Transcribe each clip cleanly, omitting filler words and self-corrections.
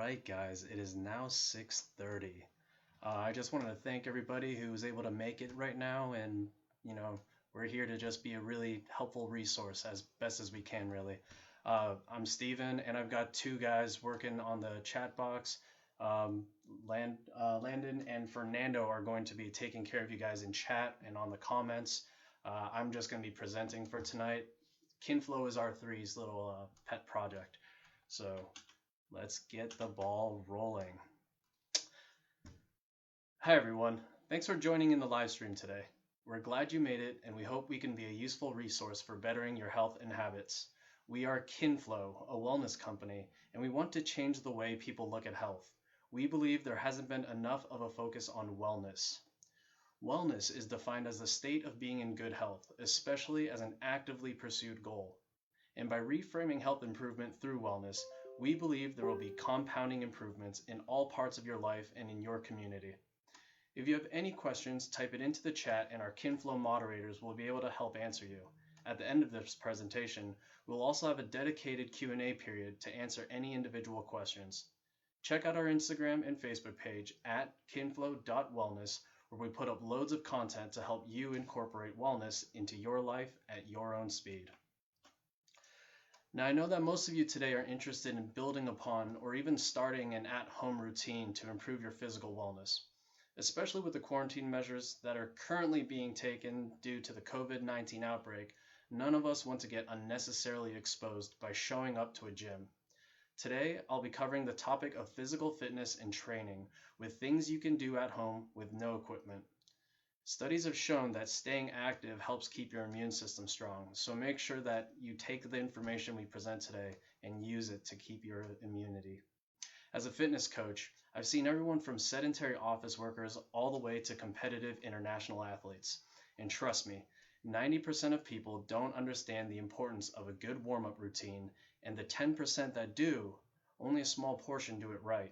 right, guys, it is now 6:30. I just wanted to thank everybody who was able to make it right now, and you know, we're here to just be a really helpful resource as best as we can, really. I'm Steven, and I've got two guys working on the chat box. Um, Landon and Fernando are going to be taking care of you guys in chat and on the comments. I'm just going to be presenting for tonight. Kinflow is R3's little pet project. So let's get the ball rolling. Hi, everyone. Thanks for joining in the live stream today. We're glad you made it, and we hope we can be a useful resource for bettering your health and habits. We are Kinflow, a wellness company, and we want to change the way people look at health. We believe there hasn't been enough of a focus on wellness. Wellness is defined as the state of being in good health, especially as an actively pursued goal. And by reframing health improvement through wellness, we believe there will be compounding improvements in all parts of your life and in your community. If you have any questions, type it into the chat and our Kinflow moderators will be able to help answer you. At the end of this presentation, we'll also have a dedicated Q&A period to answer any individual questions. Check out our Instagram and Facebook page at kinflow.wellness, where we put up loads of content to help you incorporate wellness into your life at your own speed. Now, I know that most of you today are interested in building upon or even starting an at-home routine to improve your physical wellness, especially with the quarantine measures that are currently being taken due to the COVID-19 outbreak. None of us want to get unnecessarily exposed by showing up to a gym. Today, I'll be covering the topic of physical fitness and training with things you can do at home with no equipment. Studies have shown that staying active helps keep your immune system strong, so make sure that you take the information we present today and use it to keep your immunity. As a fitness coach, I've seen everyone from sedentary office workers all the way to competitive international athletes. And trust me, 90% of people don't understand the importance of a good warm-up routine, and the 10% that do, only a small portion do it right.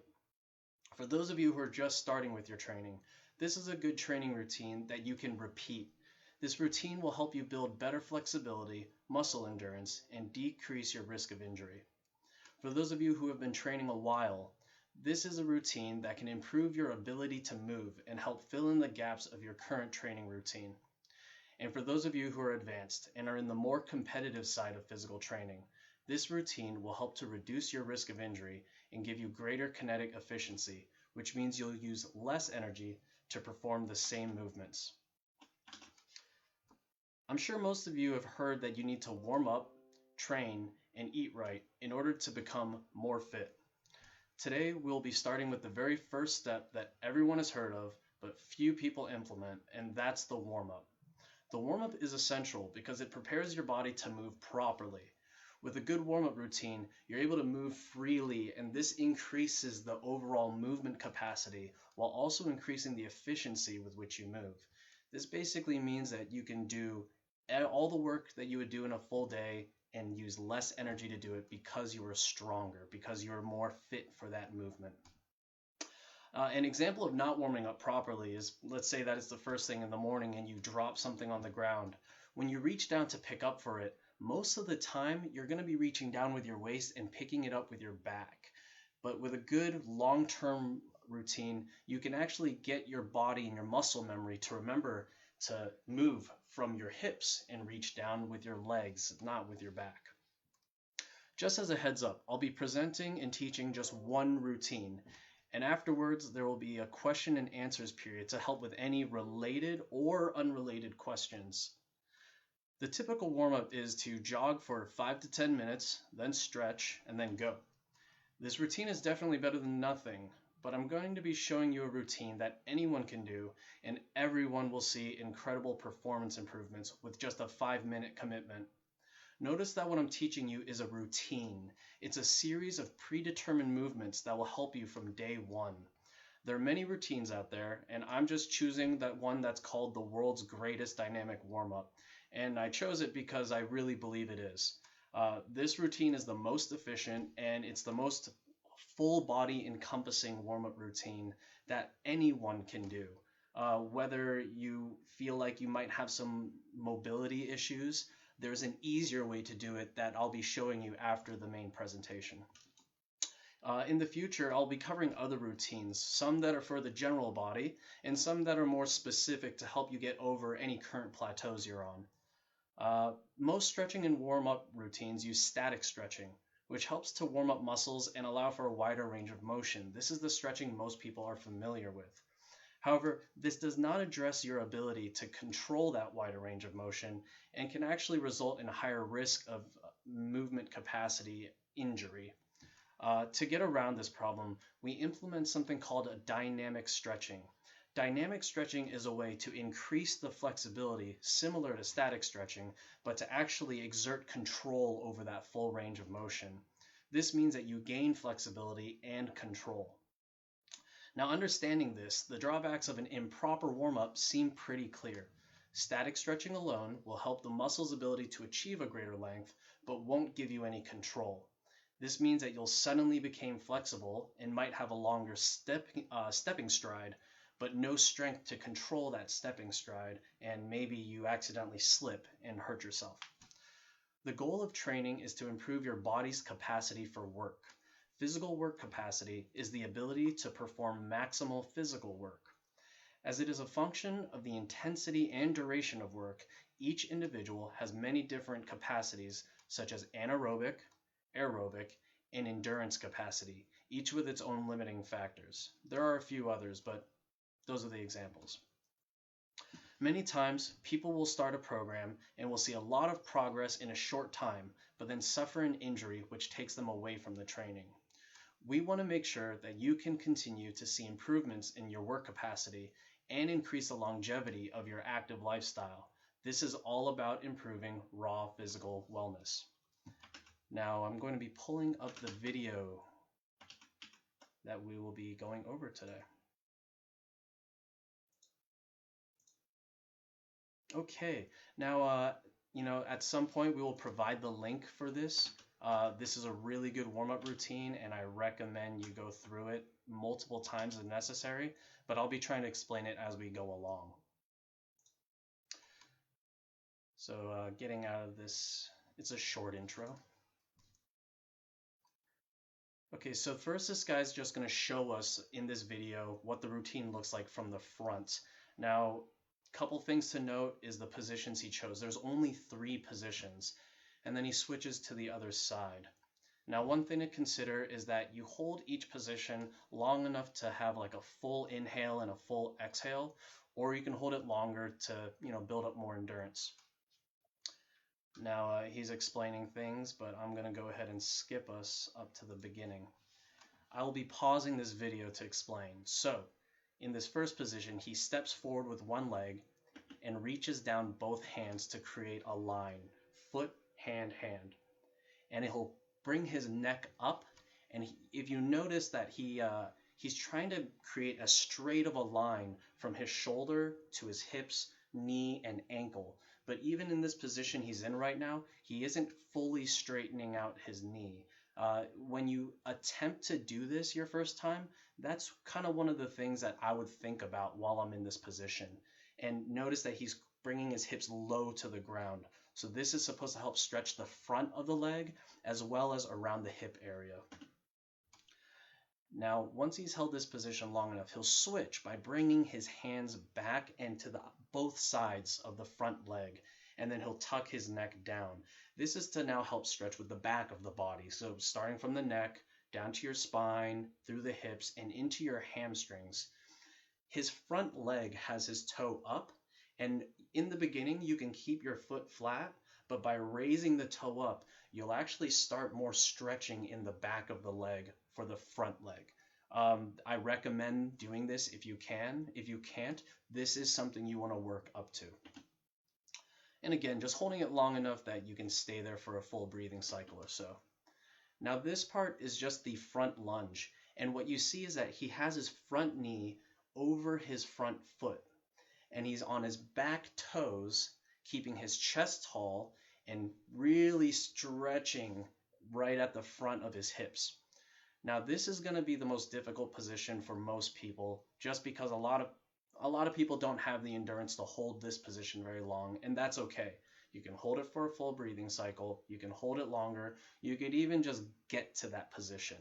For those of you who are just starting with your training, this is a good training routine that you can repeat. This routine will help you build better flexibility, muscle endurance, and decrease your risk of injury. For those of you who have been training a while, this is a routine that can improve your ability to move and help fill in the gaps of your current training routine. And for those of you who are advanced and are in the more competitive side of physical training, this routine will help to reduce your risk of injury and give you greater kinetic efficiency, which means you'll use less energy to perform the same movements. I'm sure most of you have heard that you need to warm up, train, and eat right in order to become more fit. Today, we'll be starting with the very first step that everyone has heard of, but few people implement, and that's the warm-up. The warm-up is essential because it prepares your body to move properly. With a good warm-up routine, you're able to move freely, and this increases the overall movement capacity while also increasing the efficiency with which you move. This basically means that you can do all the work that you would do in a full day and use less energy to do it because you are stronger, because you're more fit for that movement. An example of not warming up properly is, let's say that it's the first thing in the morning and you drop something on the ground. When you reach down to pick up for it, most of the time you're going to be reaching down with your waist and picking it up with your back. But with a good long-term routine, you can actually get your body and your muscle memory to remember to move from your hips and reach down with your legs, not with your back. Just as a heads up, I'll be presenting and teaching just one routine, and afterwards there will be a question and answers period to help with any related or unrelated questions. The typical warm-up is to jog for 5 to 10 minutes, then stretch, and then go. This routine is definitely better than nothing, but I'm going to be showing you a routine that anyone can do, and everyone will see incredible performance improvements with just a 5-minute commitment. Notice that what I'm teaching you is a routine. It's a series of predetermined movements that will help you from day one. There are many routines out there, and I'm just choosing that one that's called the world's greatest dynamic warm-up. And I chose it because I really believe it is. This routine is the most efficient, and it's the most full body encompassing warm-up routine that anyone can do. Whether you feel like you might have some mobility issues, there's an easier way to do it that I'll be showing you after the main presentation. In the future, I'll be covering other routines, some that are for the general body, and some that are more specific to help you get over any current plateaus you're on. Most stretching and warm-up routines use static stretching, which helps to warm up muscles and allow for a wider range of motion. This is the stretching most people are familiar with. However, this does not address your ability to control that wider range of motion and can actually result in a higher risk of movement capacity injury. To get around this problem, we implement something called a dynamic stretching. Dynamic stretching is a way to increase the flexibility similar to static stretching, but to actually exert control over that full range of motion. This means that you gain flexibility and control. Now, understanding this, the drawbacks of an improper warm-up seem pretty clear. Static stretching alone will help the muscle's ability to achieve a greater length, but won't give you any control. This means that you'll suddenly become flexible and might have a longer stepping stride, but no strength to control that stepping stride, and maybe you accidentally slip and hurt yourself. The goal of training is to improve your body's capacity for work. Physical work capacity is the ability to perform maximal physical work. As it is a function of the intensity and duration of work, each individual has many different capacities, such as anaerobic, aerobic, and endurance capacity, each with its own limiting factors. There are a few others, but those are the examples. Many times, people will start a program and will see a lot of progress in a short time, but then suffer an injury which takes them away from the training. We want to make sure that you can continue to see improvements in your work capacity and increase the longevity of your active lifestyle. This is all about improving raw physical wellness. Now I'm going to be pulling up the video that we will be going over today. Okay, now, at some point we will provide the link for this. This is a really good warm-up routine, and I recommend you go through it multiple times if necessary, but I'll be trying to explain it as we go along. So getting out of this, it's a short intro. Okay, so first this guy's just going to show us in this video what the routine looks like from the front. Now, couple things to note is the positions he chose. There's only 3 positions, and then he switches to the other side. Now, one thing to consider is that you hold each position long enough to have like a full inhale and a full exhale, or you can hold it longer to, build up more endurance. Now, he's explaining things, but I'm going to go ahead and skip us up to the beginning. I will be pausing this video to explain. So, in this first position, he steps forward with one leg and reaches down both hands to create a line, foot, hand, hand. And he'll bring his neck up, and if you notice that he's trying to create as straight of a line from his shoulder to his hips, knee, and ankle. But even in this position he's in right now, he isn't fully straightening out his knee. When you attempt to do this your first time, that's kind of one of the things that I would think about while I'm in this position. And notice that he's bringing his hips low to the ground. So this is supposed to help stretch the front of the leg as well as around the hip area. Now, once he's held this position long enough, he'll switch by bringing his hands back into both sides of the front leg, and then he'll tuck his neck down. This is to now help stretch with the back of the body. So starting from the neck, down to your spine, through the hips, and into your hamstrings. His front leg has his toe up, and in the beginning you can keep your foot flat, but by raising the toe up, you'll actually start more stretching in the back of the leg for the front leg. I recommend doing this if you can. If you can't, this is something you want to work up to. And again, just holding it long enough that you can stay there for a full breathing cycle or so. Now this part is just the front lunge, and what you see is that he has his front knee over his front foot, and he's on his back toes, keeping his chest tall and really stretching right at the front of his hips. Now this is going to be the most difficult position for most people, just because a lot of people don't have the endurance to hold this position very long, and that's okay. You can hold it for a full breathing cycle, you can hold it longer, you could even just get to that position.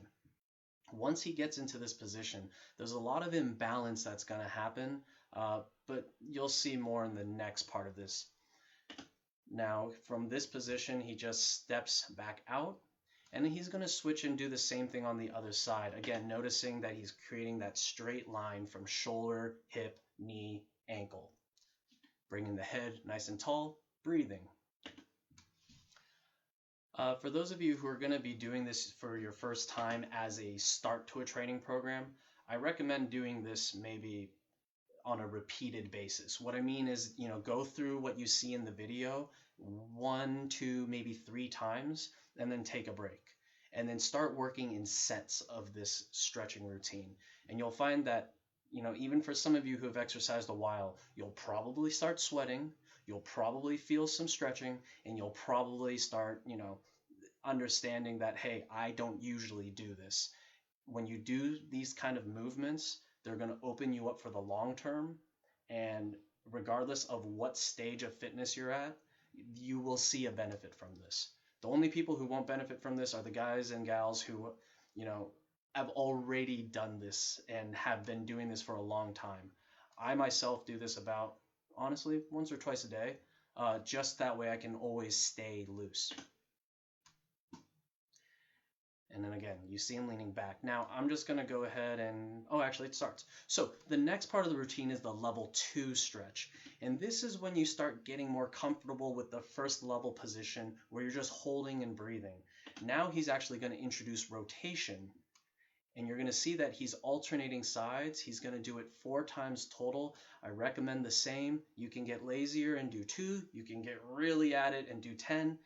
Once he gets into this position, there's a lot of imbalance that's going to happen, but you'll see more in the next part of this. Now, from this position, he just steps back out, and then he's going to switch and do the same thing on the other side. Again, noticing that he's creating that straight line from shoulder, hip, knee, ankle. Bringing the head nice and tall, breathing. For those of you who are going to be doing this for your first time as a start to a training program, I recommend doing this maybe on a repeated basis. What I mean is, go through what you see in the video 1, 2, maybe 3 times, and then take a break. And then start working in sets of this stretching routine. And you'll find that, even for some of you who have exercised a while, you'll probably start sweating, you'll probably feel some stretching, and you'll probably start, understanding that, hey, I don't usually do this. When you do these kind of movements, they're going to open you up for the long term, and regardless of what stage of fitness you're at, you will see a benefit from this. The only people who won't benefit from this are the guys and gals who, have already done this and have been doing this for a long time. I myself do this about, honestly, once or twice a day, just that way I can always stay loose. And then again, you see him leaning back. Now, I'm just going to go ahead and, actually it starts. So the next part of the routine is the level 2 stretch. And this is when you start getting more comfortable with the first level position where you're just holding and breathing. Now he's actually going to introduce rotation. And you're going to see that he's alternating sides. He's going to do it 4 times total. I recommend the same. You can get lazier and do 2. You can get really at it and do 10.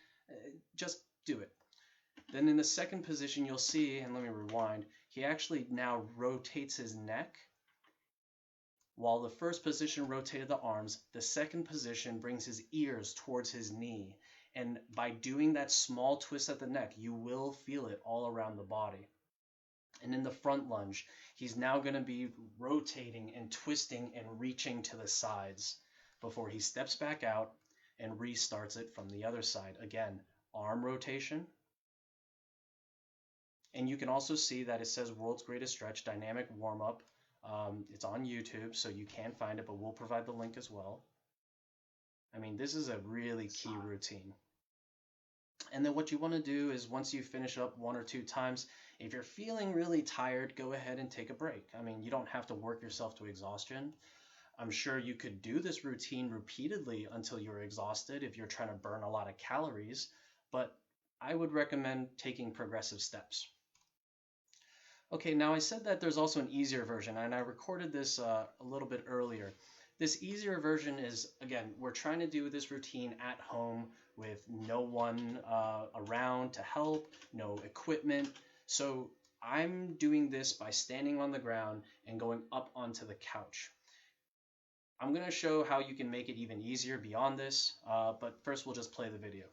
Just do it. Then in the second position, you'll see, and let me rewind, he actually now rotates his neck. While the first position rotated the arms, the second position brings his ears towards his knee. And by doing that small twist at the neck, you will feel it all around the body. And in the front lunge, he's now going to be rotating and twisting and reaching to the sides before he steps back out and restarts it from the other side. Again, arm rotation. And you can also see that it says World's Greatest Stretch Dynamic Warm-Up. It's on YouTube, so you can find it, but we'll provide the link as well. I mean, this is a really key routine. And then what you want to do is once you finish up 1 or 2 times, if you're feeling really tired, go ahead and take a break. I mean, you don't have to work yourself to exhaustion. I'm sure you could do this routine repeatedly until you're exhausted if you're trying to burn a lot of calories, but I would recommend taking progressive steps. Okay, now I said that there's also an easier version, and I recorded this a little bit earlier. This easier version is, again, we're trying to do this routine at home with no one around to help, no equipment. So I'm doing this by standing on the ground and going up onto the couch. I'm going to show how you can make it even easier beyond this, but first we'll just play the video.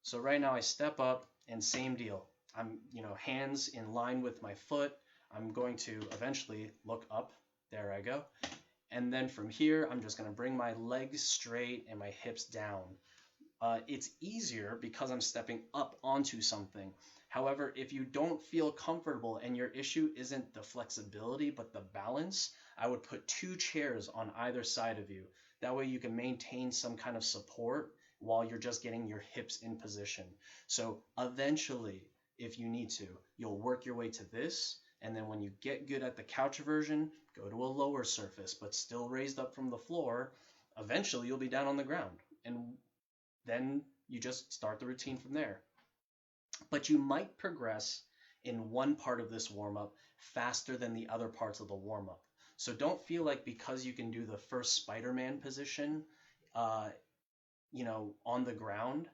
So right now I step up and same deal. I'm, hands in line with my foot. I'm going to eventually look up. There I go. And then from here, I'm just going to bring my legs straight and my hips down. It's easier because I'm stepping up onto something. However, if you don't feel comfortable and your issue isn't the flexibility but the balance, I would put 2 chairs on either side of you. That way you can maintain some kind of support while you're just getting your hips in position. So eventually, if you need to, you'll work your way to this, and then when you get good at the couch version, go to a lower surface, but still raised up from the floor. Eventually, you'll be down on the ground, and then you just start the routine from there. But you might progress in one part of this warm-up faster than the other parts of the warm-up. So don't feel like because you can do the first Spider-Man position, on the ground,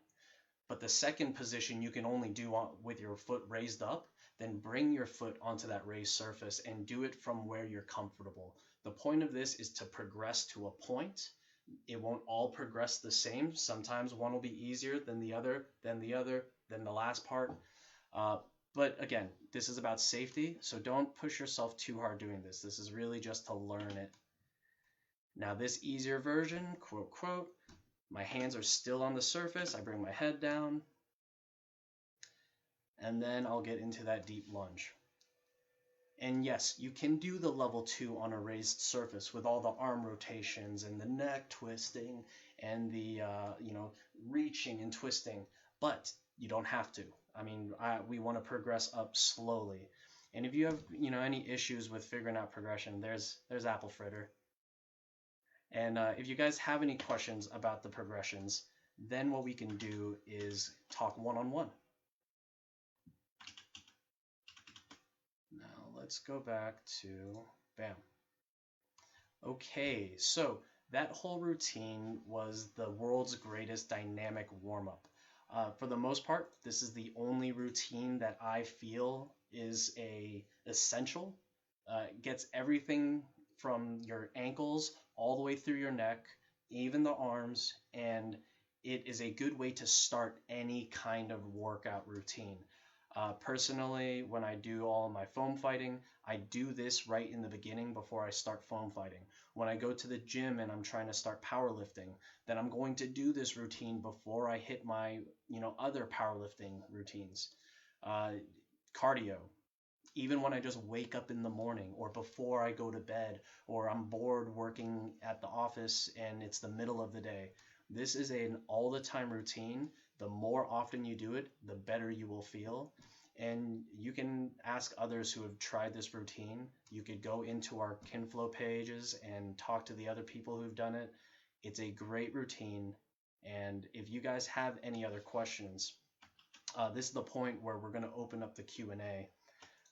but the second position you can only do with your foot raised up, then bring your foot onto that raised surface and do it from where you're comfortable. The point of this is to progress to a point. It won't all progress the same. Sometimes one will be easier than the other, then the last part. But again, this is about safety, so don't push yourself too hard doing this. This is really just to learn it. Now this easier version, quote, quote, my hands are still on the surface. I bring my head down. and then I'll get into that deep lunge. And yes, you can do the level 2 on a raised surface with all the arm rotations and the neck twisting and the reaching and twisting, but you don't have to. I mean, we want to progress up slowly. And if you have any issues with figuring out progression, there's Apple Fritter. And if you guys have any questions about the progressions, then what we can do is talk one-on-one. Now let's go back to bam. Okay, so that whole routine was the world's greatest dynamic warm-up. For the most part, this is the only routine that I feel is essential. Gets everything from your ankles all the way through your neck, even the arms, and it is a good way to start any kind of workout routine. Personally, when I do all my foam fighting, I do this right in the beginning before I start foam fighting. When I go to the gym and I'm trying to start powerlifting, then I'm going to do this routine before I hit my, other powerlifting routines. Cardio, even when I just wake up in the morning or before I go to bed or I'm bored working at the office and it's the middle of the day. This is an all the time routine. The more often you do it, the better you will feel. And you can ask others who have tried this routine. You could go into our Kinflow pages and talk to the other people who've done it. It's a great routine. And if you guys have any other questions, this is the point where we're going to open up the Q&A.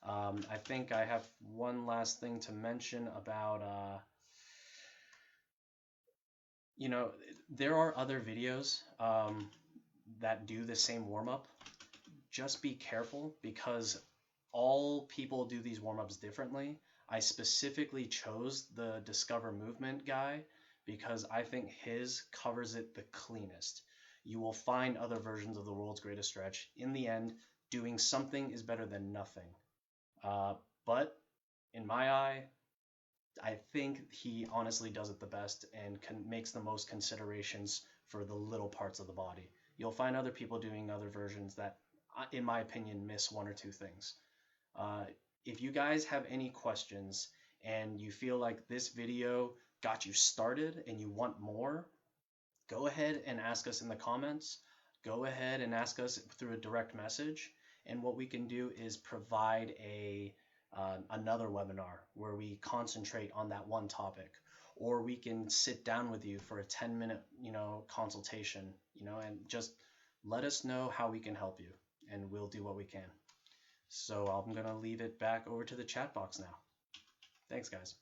I think I have one last thing to mention about, there are other videos that do the same warm-up. Just be careful because all people do these warm-ups differently. I specifically chose the Discover Movement guy because I think his covers it the cleanest. You will find other versions of the world's greatest stretch. In the end, doing something is better than nothing. But in my eye, I think he honestly does it the best and makes the most considerations for the little parts of the body. You'll find other people doing other versions that, in my opinion, miss one or two things. If you guys have any questions and you feel like this video got you started and you want more, go ahead and ask us in the comments. Go ahead and ask us through a direct message. And what we can do is provide another webinar where we concentrate on that one topic, or we can sit down with you for a 10-minute consultation, and just let us know how we can help you, and we'll do what we can. So I'm gonna leave it back over to the chat box now. Thanks, guys.